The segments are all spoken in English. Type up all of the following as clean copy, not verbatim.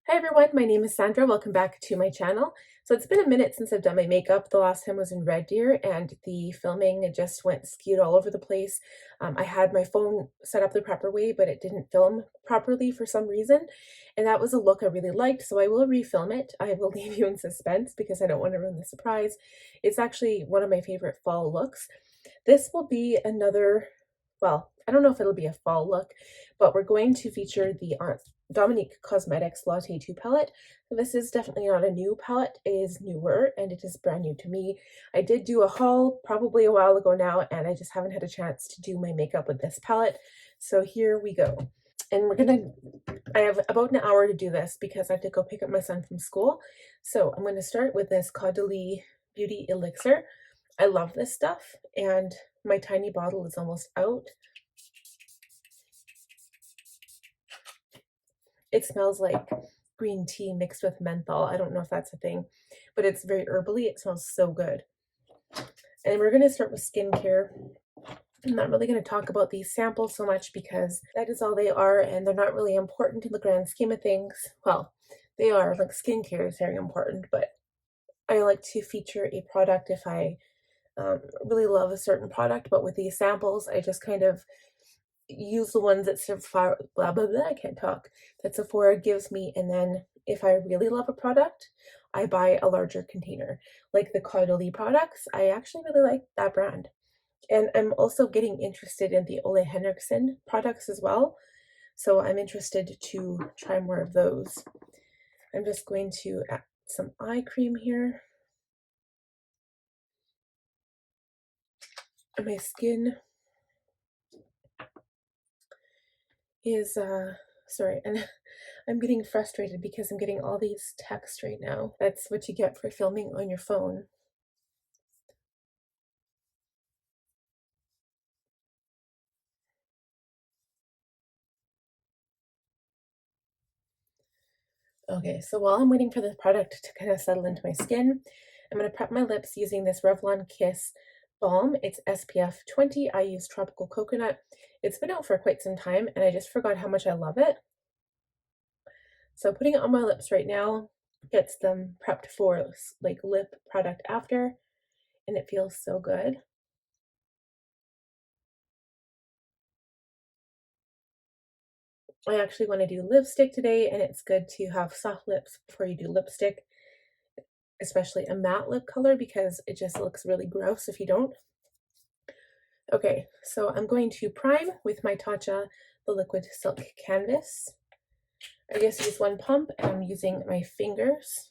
Hi everyone, my name is Sandra. Welcome back to my channel. So it's been a minute since I've done my makeup. The last time was in Red Deer and the filming just went skewed all over the place. I had my phone set up the proper way, but it didn't film properly for some reason. And that was a look I really liked, so I will refilm it. I will leave you in suspense because I don't want to ruin the surprise. It's actually one of my favorite fall looks. This will be another, well, I don't know if it'll be a fall look, but we're going to feature the Dominique Cosmetics Latte 2 palette. This is definitely not a new palette, it is newer and it is brand new to me. I did do a haul probably a while ago now and I just haven't had a chance to do my makeup with this palette. So here we go. And I have about an hour to do this because I have to go pick up my son from school. So I'm going to start with this Caudalie Beauty Elixir. I love this stuff and my tiny bottle is almost out. It smells like green tea mixed with menthol. I don't know if that's a thing, but it's very herbally. It smells so good. And we're going to start with skincare. I'm not really going to talk about these samples so much because that is all they are and they're not really important in the grand scheme of things. Well, they are, like skincare is very important, but I like to feature a product if I really love a certain product, but with these samples, I just kind of use the ones that Sephora, blah, blah, blah, I can't talk, that Sephora gives me, and then if I really love a product, I buy a larger container. Like the Caudalie products, I actually really like that brand. And I'm also getting interested in the Ole Henriksen products as well, so I'm interested to try more of those. I'm just going to add some eye cream here. My skin is sorry, and I'm getting frustrated because I'm getting all these texts right now. That's what you get for filming on your phone. Okay, so while I'm waiting for the product to kind of settle into my skin, I'm going to prep my lips using this Revlon Kiss Balm. It's SPF 20. I use Tropical Coconut. It's been out for quite some time and I just forgot how much I love it. So putting it on my lips right now gets them prepped for like lip product after, and it feels so good. I actually want to do lipstick today, and it's good to have soft lips before you do lipstick, especially a matte lip color because it just looks really gross if you don't. Okay, so I'm going to prime with my Tatcha, the liquid silk canvas. I just use one pump and I'm using my fingers.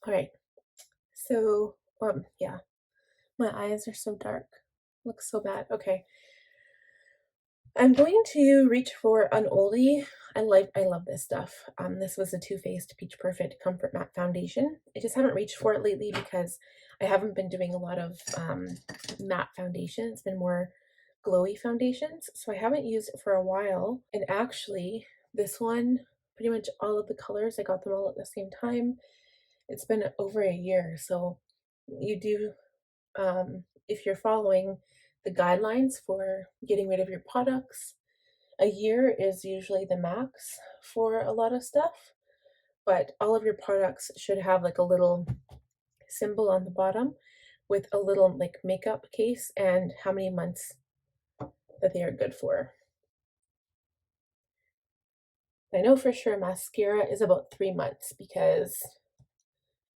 All right, so yeah, my eyes are so dark. Looks so bad. Okay, I'm going to reach for an oldie. I love this stuff. This was a Too Faced Peach Perfect Comfort Matte Foundation. I just haven't reached for it lately because I haven't been doing a lot of matte foundation. It's been more glowy foundations, so I haven't used it for a while. And actually, this one, pretty much all of the colors, I got them all at the same time. It's been over a year, so you do, if you're following the guidelines for getting rid of your products, a year is usually the max for a lot of stuff, but all of your products should have like a little symbol on the bottom with a little like makeup case and how many months that they are good for. I know for sure mascara is about 3 months because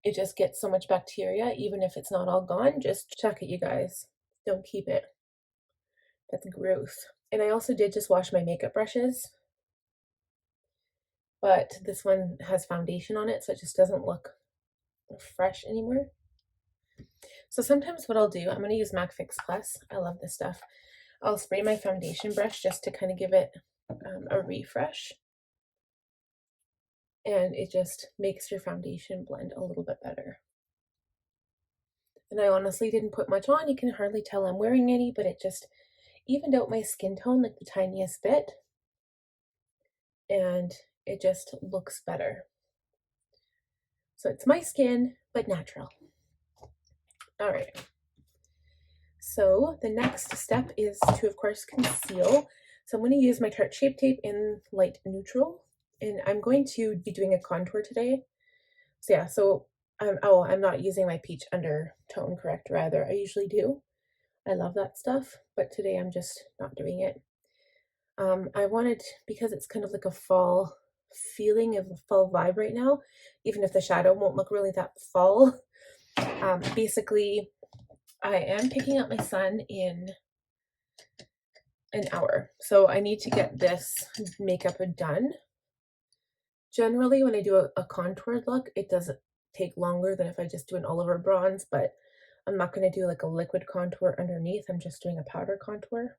it just gets so much bacteria. Even if it's not all gone, just check it, you guys. Don't keep it. That's gross. And I also did just wash my makeup brushes, but this one has foundation on it, so it just doesn't look fresh anymore. So sometimes what I'll do, I'm going to use MAC Fix Plus. I love this stuff. I'll spray my foundation brush just to kind of give it a refresh. And it just makes your foundation blend a little bit better. And I honestly didn't put much on. You can hardly tell I'm wearing any, but it just evened out my skin tone like the tiniest bit. And it just looks better. So it's my skin, but natural. All right. So the next step is to, of course, conceal. So I'm going to use my Tarte Shape Tape in light neutral, and I'm going to be doing a contour today. So yeah, so I'm not using my peach undertone corrector either. I usually do. I love that stuff, but today I'm just not doing it. I wanted, because it's kind of like a fall feeling of a fall vibe right now, even if the shadow won't look really that fall. Basically, I am picking up my son in an hour, so I need to get this makeup done. Generally, when I do a contoured look, it doesn't take longer than if I just do an all over bronze, but I'm not going to do like a liquid contour underneath. I'm just doing a powder contour.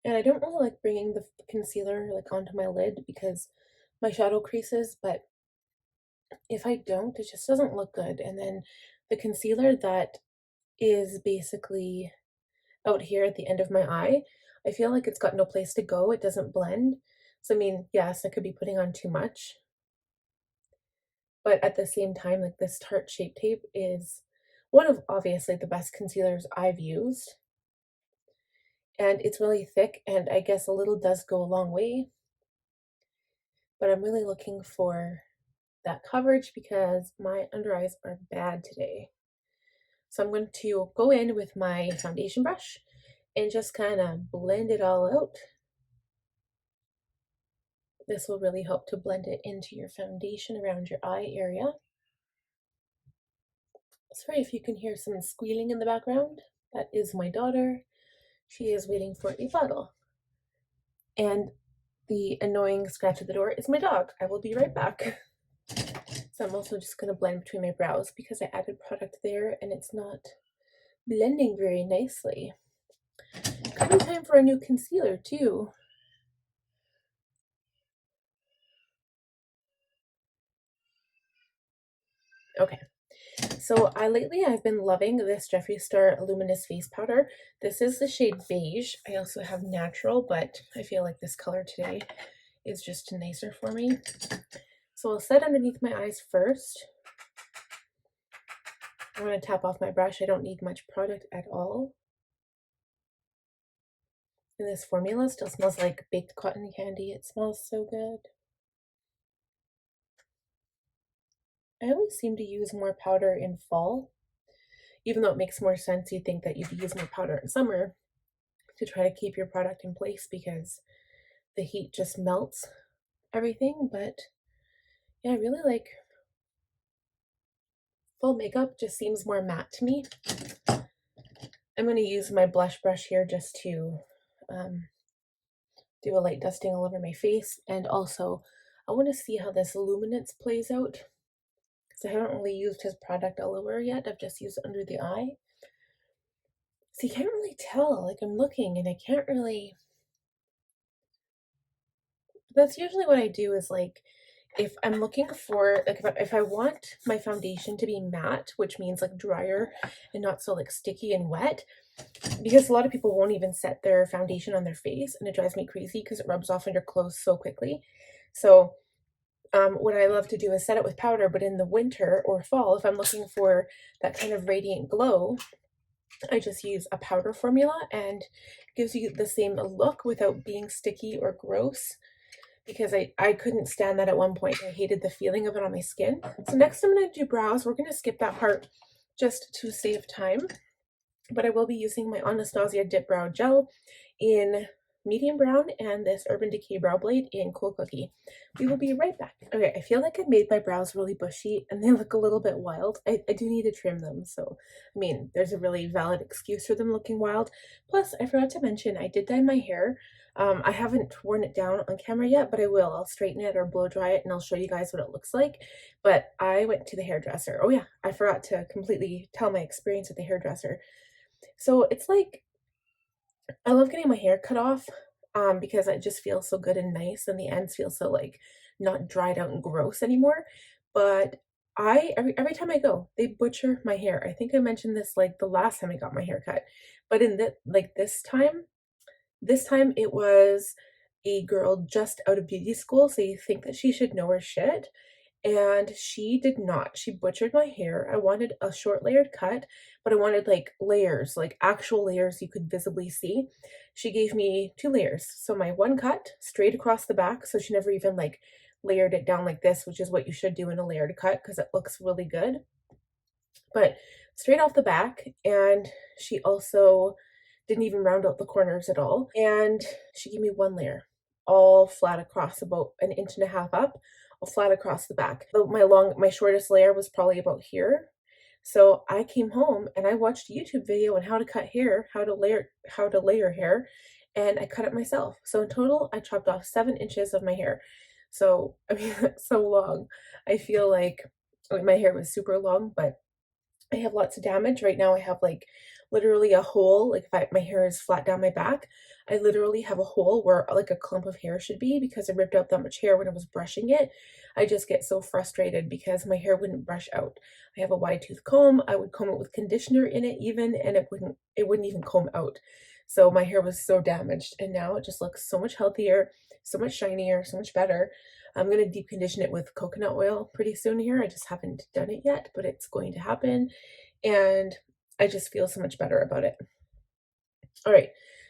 And I don't really like bringing the concealer like onto my lid because my shadow creases, but if I don't, it just doesn't look good. And then the concealer that is basically out here at the end of my eye, I feel like it's got no place to go. It doesn't blend. So I mean, yes, I could be putting on too much, but at the same time, like this Tarte Shape Tape is one of obviously the best concealers I've used. And it's really thick, and I guess a little does go a long way. But I'm really looking for that coverage because my under eyes are bad today. So I'm going to go in with my foundation brush and just kind of blend it all out. This will really help to blend it into your foundation around your eye area. Sorry if you can hear some squealing in the background. That is my daughter. She is waiting for a bottle. And the annoying scratch at the door is my dog. I will be right back. So I'm also just going to blend between my brows because I added product there and it's not blending very nicely. Could be time for a new concealer too. Okay, so I've been loving this Jeffree Star Luminous face powder. This is the shade Beige. I also have Natural, but I feel like this color today is just nicer for me. So I'll set underneath my eyes first. I'm going to tap off my brush. I don't need much product at all. And this formula still smells like baked cotton candy. It smells so good. I always seem to use more powder in fall, even though it makes more sense. You think that you'd use more powder in summer to try to keep your product in place because the heat just melts everything. But yeah, I really like fall makeup, just seems more matte to me. I'm going to use my blush brush here just to do a light dusting all over my face. And also, I want to see how this Luminance plays out because I haven't really used his product all over yet. I've just used it under the eye. So you can't really tell, like I'm looking and I can't really, that's usually what I do is like, if I'm looking for, like if I want my foundation to be matte, which means like drier and not so like sticky and wet, because a lot of people won't even set their foundation on their face and it drives me crazy because it rubs off on your clothes so quickly. So what I love to do is set it with powder, but in the winter or fall, if I'm looking for that kind of radiant glow, I just use a powder formula and it gives you the same look without being sticky or gross, because I couldn't stand that at one point. I hated the feeling of it on my skin. So next I'm going to do brows. We're going to skip that part just to save time, but I will be using my Anastasia Dip Brow Gel in medium brown and this Urban Decay Brow Blade in Cool Cookie. We will be right back. Okay, I feel like I made my brows really bushy and they look a little bit wild. I do need to trim them, so I mean, there's a really valid excuse for them looking wild. Plus, I forgot to mention, I did dye my hair. I haven't worn it down on camera yet, but I will. I'll straighten it or blow dry it and I'll show you guys what it looks like. But I went to the hairdresser. Oh yeah, I forgot to completely tell my experience with the hairdresser. So it's like, I love getting my hair cut off because it just feels so good and nice, and the ends feel so like not dried out and gross anymore. But every time I go, they butcher my hair. I think I mentioned this like the last time I got my hair cut, but in the like this time it was a girl just out of beauty school, so you think that she should know her shit. And she did not. She butchered my hair. I wanted a short layered cut, but I wanted like layers, like actual layers you could visibly see. She gave me 2 layers. So my one cut straight across the back. So she never even like layered it down like this, which is what you should do in a layered cut because it looks really good. But straight off the back, and she also didn't even round out the corners at all. And she gave me 1 layer, all flat across, about an inch and a half up, all flat across the back. My shortest layer was probably about here. So I came home and I watched a YouTube video on how to cut hair, how to layer hair, and I cut it myself. So in total, I chopped off 7 inches of my hair. So I mean, that's so long. I feel like my hair was super long, but I have lots of damage. Right now I have like literally a hole, like if my hair is flat down my back, I literally have a hole where like a clump of hair should be because I ripped out that much hair when I was brushing it. I just get so frustrated because my hair wouldn't brush out. I have a wide tooth comb. I would comb it with conditioner in it even, and it wouldn't even comb out. So my hair was so damaged, and now it just looks so much healthier, so much shinier, so much better. I'm going to deep condition it with coconut oil pretty soon here. I just haven't done it yet, but it's going to happen. And I just feel so much better about it. All right.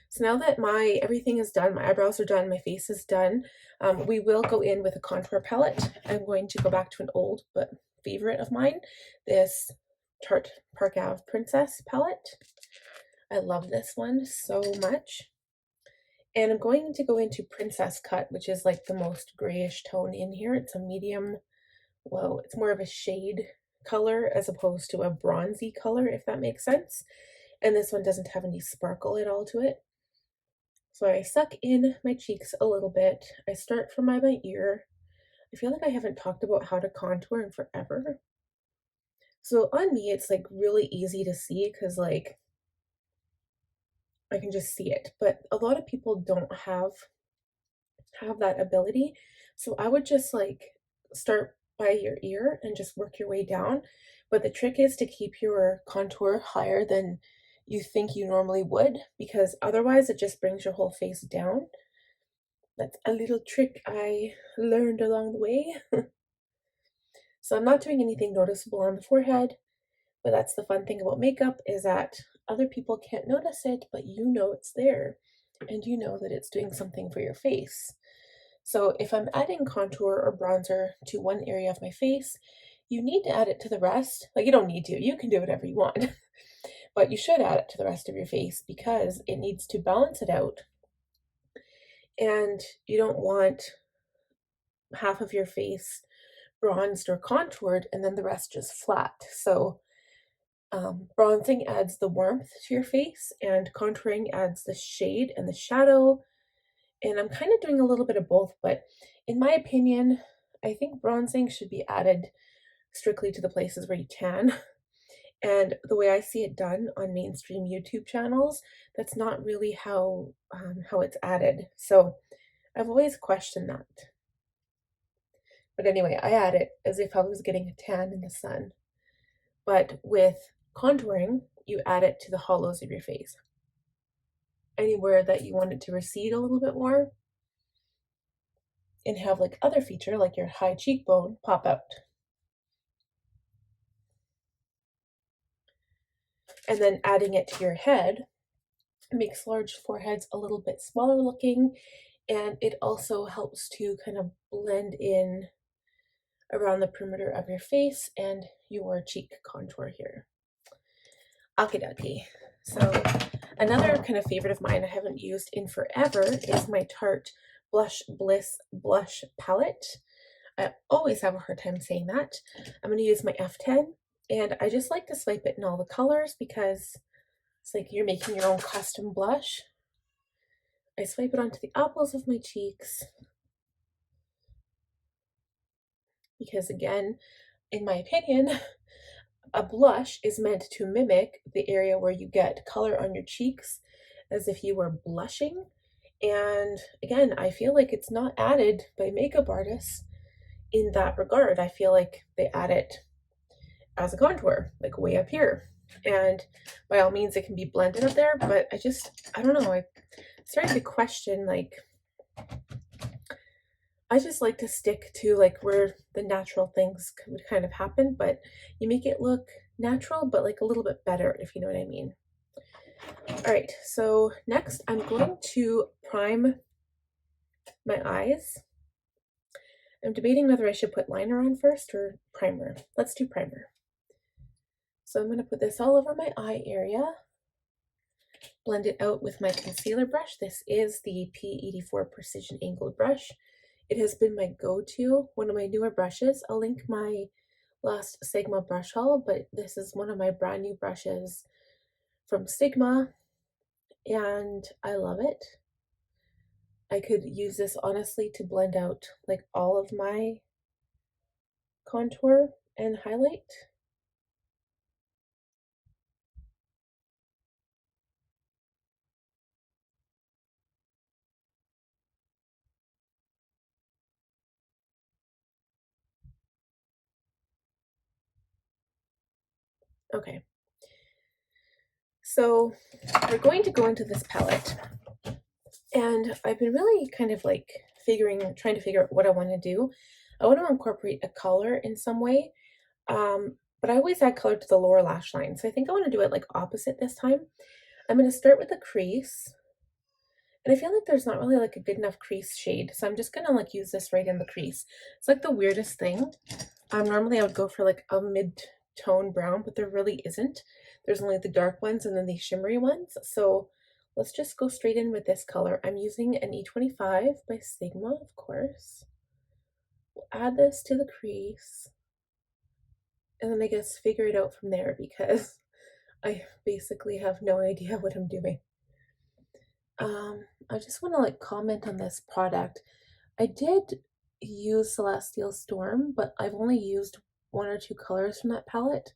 So now that everything is done, my eyebrows are done, my face is done, we will go in with a contour palette. I'm going to go back to an old but favorite of mine, this Tarte Park Ave Princess palette. I love this one so much. And I'm going to go into Princess Cut, which is like the most grayish tone in here. It's a medium, well, it's more of a shade color as opposed to a bronzy color, if that makes sense. And this one doesn't have any sparkle at all to it. So I suck in my cheeks a little bit. I start from my ear. I feel like I haven't talked about how to contour in forever. So on me, it's like really easy to see because like I can just see it, but a lot of people don't have that ability. So I would just like start by your ear and just work your way down. But the trick is to keep your contour higher than you think you normally would, because otherwise it just brings your whole face down. That's a little trick I learned along the way. So I'm not doing anything noticeable on the forehead, but that's the fun thing about makeup, is that other people can't notice it, but you know it's there, and you know that it's doing something for your face. So if I'm adding contour or bronzer to one area of my face, you need to add it to the rest. Like, you don't need to, you can do whatever you want, but you should add it to the rest of your face because it needs to balance it out. And you don't want half of your face bronzed or contoured and then the rest just flat. So bronzing adds the warmth to your face, and contouring adds the shade and the shadow. And I'm kind of doing a little bit of both, but in my opinion, I think bronzing should be added strictly to the places where you tan. And the way I see it done on mainstream YouTube channels, that's not really how it's added. So I've always questioned that. But anyway, I add it as if I was getting a tan in the sun. But with contouring, you add it to the hollows of your face. Anywhere that you want it to recede a little bit more and have like other feature like your high cheekbone pop out. And then adding it to your head makes large foreheads a little bit smaller looking, and it also helps to kind of blend in around the perimeter of your face and your cheek contour here. Okie dokie. So another kind of favorite of mine I haven't used in forever is my Tarte Bliss blush palette. I always have a hard time saying that. I'm going to use my F10, and I just like to swipe it in all the colors because it's like you're making your own custom blush. I swipe it onto the apples of my cheeks because, again, in my opinion, a blush is meant to mimic the area where you get color on your cheeks as if you were blushing. And again, I feel like it's not added by makeup artists in that regard. I feel like they add it as a contour, like way up here. And by all means, it can be blended up there, but I don't know. I started to question, like, I just like to stick to like where the natural things would kind of happen, but you make it look natural, but like a little bit better, if you know what I mean. All right, so next I'm going to prime my eyes. I'm debating whether I should put liner on first or primer. Let's do primer. So I'm going to put this all over my eye area, blend it out with my concealer brush. This is the P84 Precision Angled Brush. It has been my go-to, one of my newer brushes. I'll link my last Sigma brush haul, but this is one of my brand new brushes from Sigma, and I love it. I could use this honestly to blend out like all of my contour and highlight. Okay, so we're going to go into this palette, and I've been really kind of like trying to figure out what I want to do. I want to incorporate a color in some way, but I always add color to the lower lash line, so I think I want to do it like opposite this time. I'm going to start with the crease, and I feel like there's not really like a good enough crease shade, so I'm just going to like use this right in the crease. It's like the weirdest thing. Normally I would go for like a mid-tone brown, but there really isn't. There's only the dark ones and then the shimmery ones. So let's just go straight in with this color. I'm using an E25 by Sigma, of course. We'll add this to the crease, and then I guess figure it out from there because I basically have no idea what I'm doing. I just want to like comment on this product. I did use Celestial Storm, but I've only used one or two colors from that palette.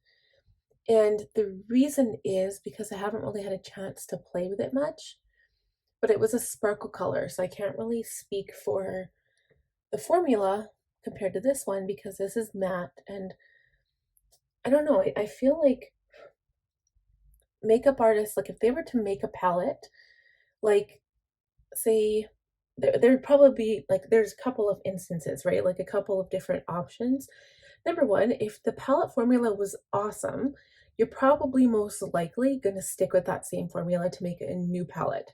And the reason is because I haven't really had a chance to play with it much, but it was a sparkle color, so I can't really speak for the formula compared to this one because this is matte, and I don't know, I feel like makeup artists, like if they were to make a palette, like say, there'd probably be like, there's a couple of instances, right? Like a couple of different options. Number one, if the palette formula was awesome, you're probably most likely going to stick with that same formula to make a new palette.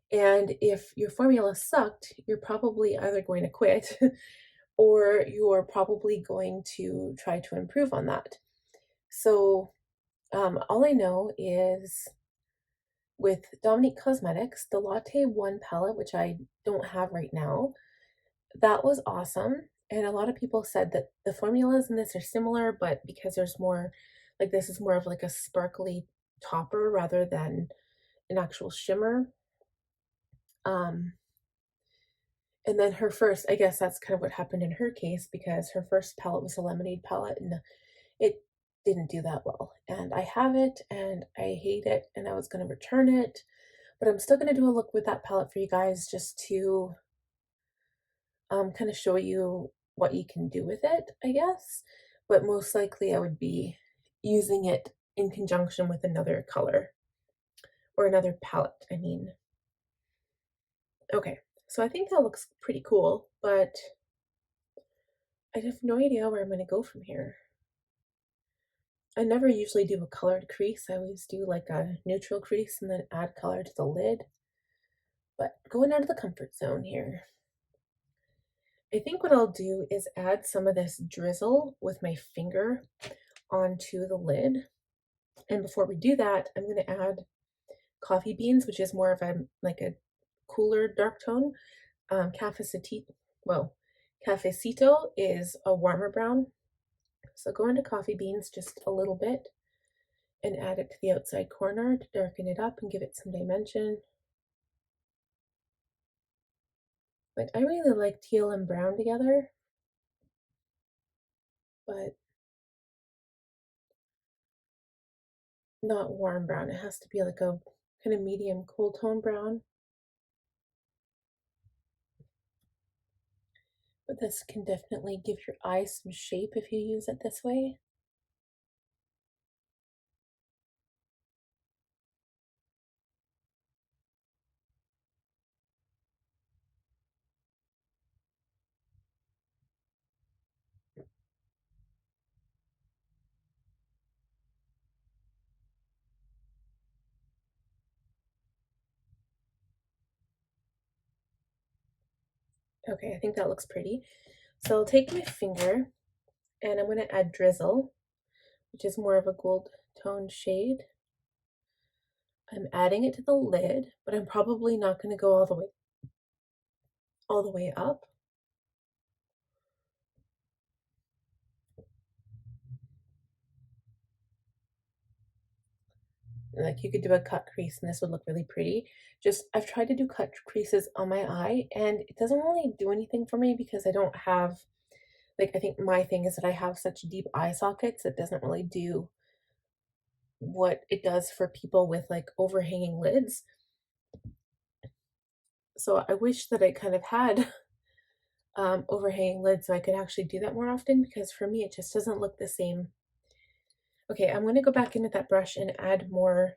And if your formula sucked, you're probably either going to quit or you're probably going to try to improve on that. So all I know is with Dominique Cosmetics, the Latte 1 palette, which I don't have right now, that was awesome. And a lot of people said that the formulas in this are similar, but because there's more, like this is more of like a sparkly topper rather than an actual shimmer. And then her first, I guess that's kind of what happened in her case because her first palette was a lemonade palette and it didn't do that well. And I have it and I hate it and I was going to return it, but I'm still going to do a look with that palette for you guys just to kind of show you what you can do with it, I guess. But most likely I would be using it in conjunction with another color or another palette, I mean. Okay, so I think that looks pretty cool, but I have no idea where I'm going to go from here. I never usually do a colored crease. I always do like a neutral crease and then add color to the lid. But going out of the comfort zone here. I think what I'll do is add some of this drizzle with my finger onto the lid. And before we do that, I'm going to add coffee beans, which is more of a like a cooler dark tone. Cafecito is a warmer brown. So go into coffee beans just a little bit and add it to the outside corner to darken it up and give it some dimension. Like, I really like teal and brown together, but not warm brown. It has to be like a kind of medium cool tone brown. But this can definitely give your eyes some shape if you use it this way. Okay, I think that looks pretty. So I'll take my finger and I'm going to add Drizzle, which is more of a gold toned shade. I'm adding it to the lid, but I'm probably not going to go all the way up. Like, you could do a cut crease and this would look really pretty. Just, I've tried to do cut creases on my eye and it doesn't really do anything for me because I don't have, like, I think my thing is that I have such deep eye sockets, it doesn't really do what it does for people with like overhanging lids. So I wish that I kind of had overhanging lids so I could actually do that more often, because for me it just doesn't look the same. Okay, I'm going to go back in with that brush and add more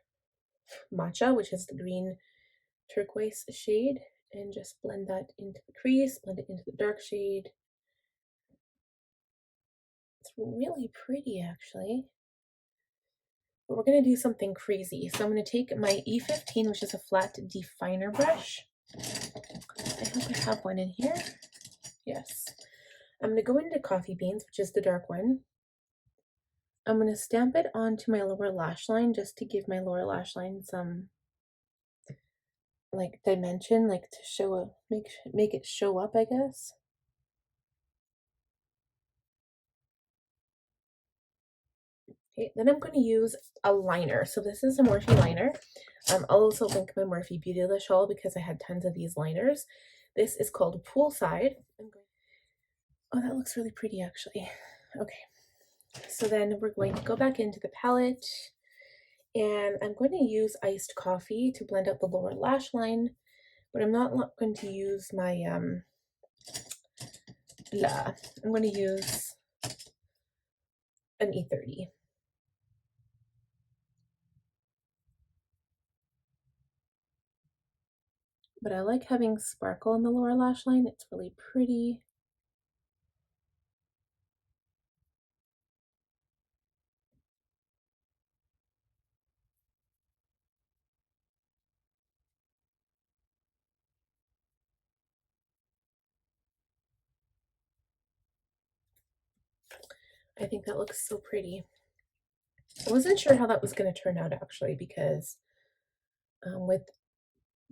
matcha, which is the green turquoise shade, and just blend that into the crease, blend it into the dark shade. It's really pretty actually. But we're going to do something crazy. So I'm going to take my E15, which is a flat definer brush. I hope I have one in here. Yes. I'm going to go into Coffee Beans, which is the dark one. I'm going to stamp it onto my lower lash line just to give my lower lash line some like dimension, like to show a make it show up, I guess. Okay, then I'm going to use a liner. So this is a Morphe liner. I'll also link my Morphe Beaded haul because I had tons of these liners. This is called Poolside. Oh, that looks really pretty actually. Okay, so then we're going to go back into the palette and I'm going to use iced coffee to blend out the lower lash line, but I'm not going to use my I'm going to use an E30. But I like having sparkle in the lower lash line. It's really pretty. I think that looks so pretty. I wasn't sure how that was going to turn out actually, because with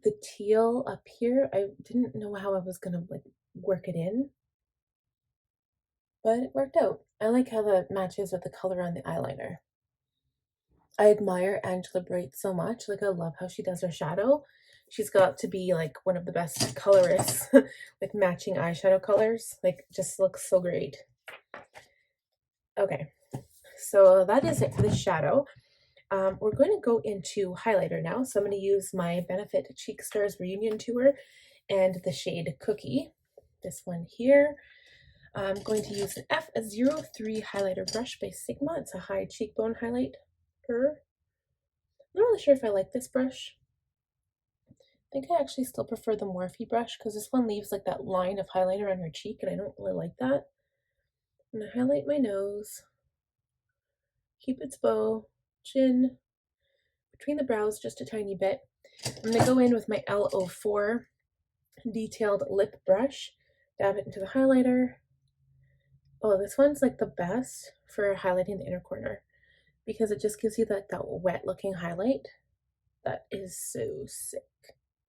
the teal up here, I didn't know how I was going to like work it in, but it worked out. I like how that matches with the color on the eyeliner. I admire Angela Bright so much. Like, I love how she does her shadow. She's got to be like one of the best colorists with matching eyeshadow colors. Like, just looks so great. Okay, so that is it for the shadow. We're going to go into highlighter now. So I'm going to use my Benefit Cheekstars Reunion Tour and the shade Cookie. This one here. I'm going to use an F03 highlighter brush by Sigma. It's a high cheekbone highlighter. I'm not really sure if I like this brush. I think I actually still prefer the Morphe brush because this one leaves like that line of highlighter on your cheek and I don't really like that. I'm going to highlight my nose, Cupid's bow, chin, between the brows just a tiny bit. I'm going to go in with my L04 detailed lip brush, dab it into the highlighter. Oh, this one's like the best for highlighting the inner corner because it just gives you that wet looking highlight. That is so sick.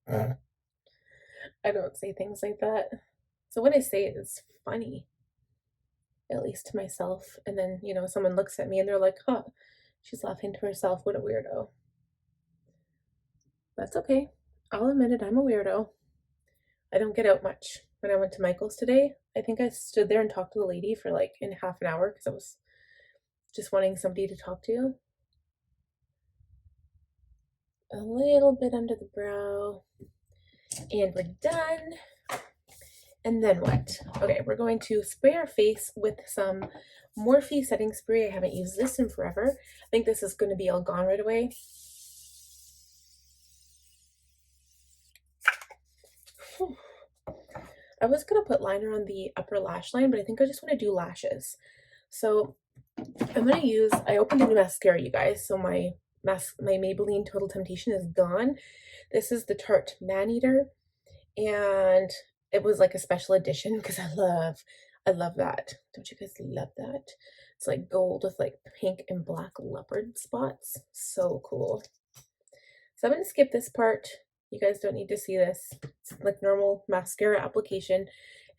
I don't say things like that. So when I say it, it's funny, at least to myself. And then, you know, someone looks at me and they're like, huh, she's laughing to herself. What a weirdo. That's okay. I'll admit it, I'm a weirdo. I don't get out much. when I went to Michael's today. I think I stood there and talked to the lady for like in half an hour because I was just wanting somebody to talk to. A little bit under the brow, and we're done. And then what? Okay, we're going to spray our face with some Morphe setting spray. I haven't used this in forever. I think this is going to be all gone right away. Whew. I was going to put liner on the upper lash line, but I think I just want to do lashes. So I'm going to use, I opened a new mascara, you guys. So my Maybelline Total Temptation is gone. This is the Tarte Maneater, and it was like a special edition because I love that. Don't you guys love that? It's like gold with like pink and black leopard spots. So cool. So I'm going to skip this part. You guys don't need to see this. It's like normal mascara application,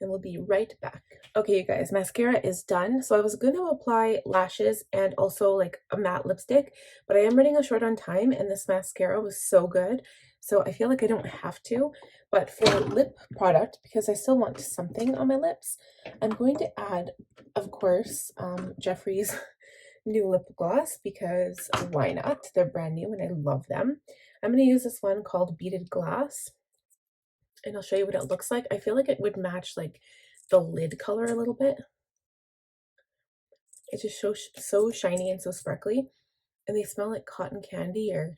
and we'll be right back. Okay, you guys, mascara is done. So I was going to apply lashes and also like a matte lipstick, but I am running short on time, and this mascara was so good. So I feel like I don't have to, but for lip product, because I still want something on my lips, I'm going to add, of course, Jeffree's new lip gloss, because why not? They're brand new and I love them. I'm going to use this one called Beaded Glass, and I'll show you what it looks like. I feel like it would match like the lid color a little bit. It's just so shiny and so sparkly, and they smell like cotton candy, or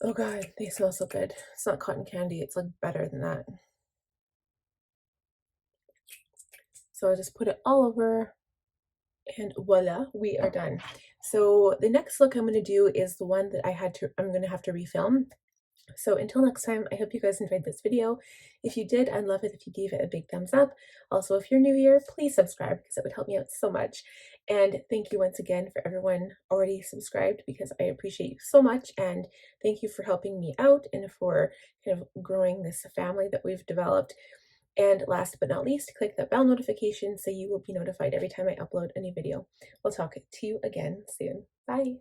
oh god, they smell so good. It's not cotton candy, it's like better than that. So I'll just put it all over, and voila, we are done. So the next look I'm going to do is the one that I'm going to have to refilm. So until next time, I hope you guys enjoyed this video. If you did, I'd love it if you gave it a big thumbs up. Also, if you're new here, please subscribe because it would help me out so much. And thank you once again for everyone already subscribed, because I appreciate you so much. And thank you for helping me out and for kind of growing this family that we've developed. And last but not least, click that bell notification so you will be notified every time I upload a new video. We'll talk to you again soon. Bye.